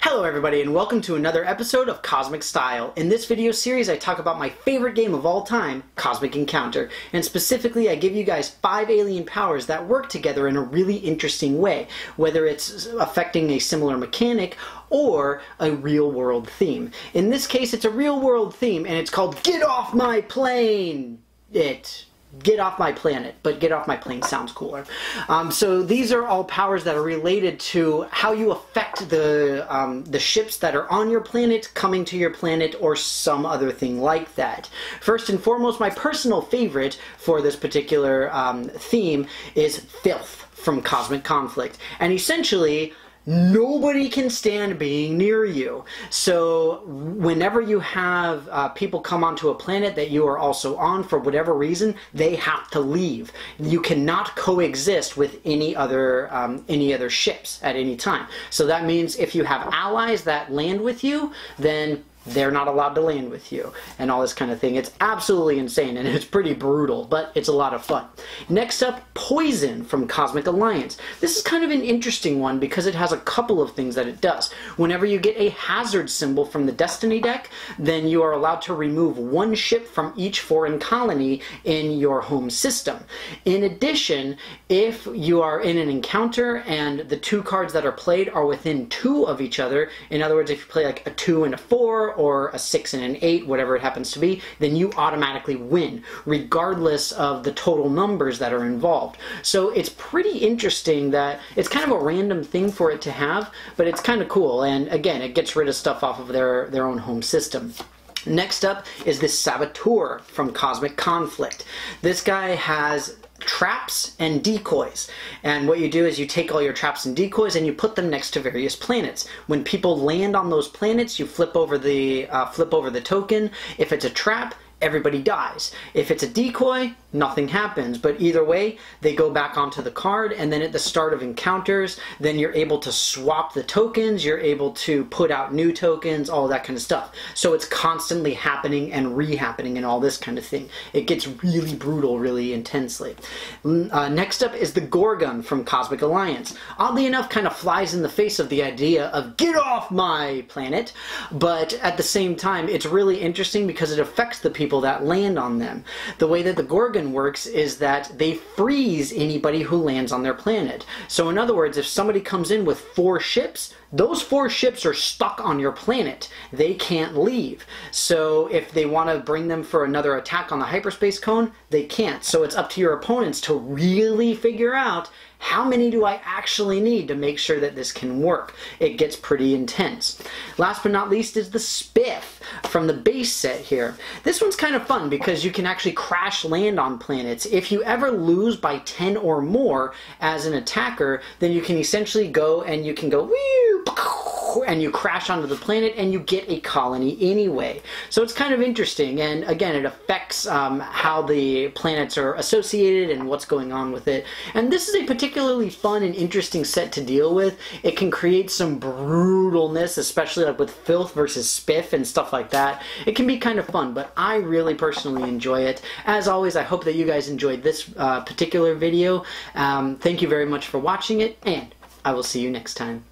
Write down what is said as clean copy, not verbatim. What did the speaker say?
Hello everybody and welcome to another episode of Cosmic Style. In this video series I talk about my favorite game of all time, Cosmic Encounter, and specifically I give you guys 5 alien powers that work together in a really interesting way, whether it's affecting a similar mechanic or a real world theme. In this case it's a real world theme and it's called Get Off My Plane! Get off my planet, but get off my plane sounds cooler. So these are all powers that are related to how you affect the ships that are on your planet, coming to your planet, or some other thing like that. First and foremost, my personal favorite for this particular theme is Filth from Cosmic Conflict. And essentially, nobody can stand being near you. So whenever you have people come onto a planet that you are also on, for whatever reason, they have to leave. You cannot coexist with any other ships at any time. So that means if you have allies that land with you, then they're not allowed to land with you, and all this kind of thing. It's absolutely insane, and it's pretty brutal, but it's a lot of fun. Next up, Poison from Cosmic Alliance. This is kind of an interesting one because it has a couple of things that it does. Whenever you get a hazard symbol from the Destiny deck, then you are allowed to remove one ship from each foreign colony in your home system. In addition, if you are in an encounter and the 2 cards that are played are within 2 of each other, in other words, if you play like a 2 and a 4, or a 6 and an 8, whatever it happens to be, then you automatically win, regardless of the total numbers that are involved. So it's pretty interesting that it's kind of a random thing for it to have, but it's kind of cool, and again, it gets rid of stuff off of their own home system. Next up is this Saboteur from Cosmic Conflict. This guy has traps and decoys, and what you do is you take all your traps and decoys and you put them next to various planets. When people land on those planets, you flip over the token. If it's a trap, everybody dies. If it's a decoy, nothing happens, but either way they go back onto the card, and then at the start of encounters, then you're able to swap the tokens, you're able to put out new tokens, all that kind of stuff. So it's constantly happening and re-happening and all this kind of thing. It gets really brutal really intensely. Next up is the Gorgon from Cosmic Alliance. Oddly enough, kind of flies in the face of the idea of get off my planet, but at the same time it's really interesting because it affects the people that land on them. The way that the Gorgon works is that they freeze anybody who lands on their planet. So in other words, if somebody comes in with 4 ships, those 4 ships are stuck on your planet. They can't leave. So if they want to bring them for another attack on the hyperspace cone, they can't. So it's up to your opponents to really figure out how many do I actually need to make sure that this can work. It gets pretty intense. Last but not least is the Spiff from the base set here. This one's kind of fun because you can actually crash land on planets. If you ever lose by 10 or more as an attacker, then you can essentially go and you can go and you crash onto the planet and you get a colony anyway. So it's kind of interesting, and again it affects how the planets are associated and what's going on with it. And this is a particularly fun and interesting set to deal with. It can create some brutalness, especially like with Filth versus Spiff and stuff like that. It can be kind of fun, but I really personally enjoy it. As always, I hope that you guys enjoyed this particular video. Thank you very much for watching it, and I will see you next time.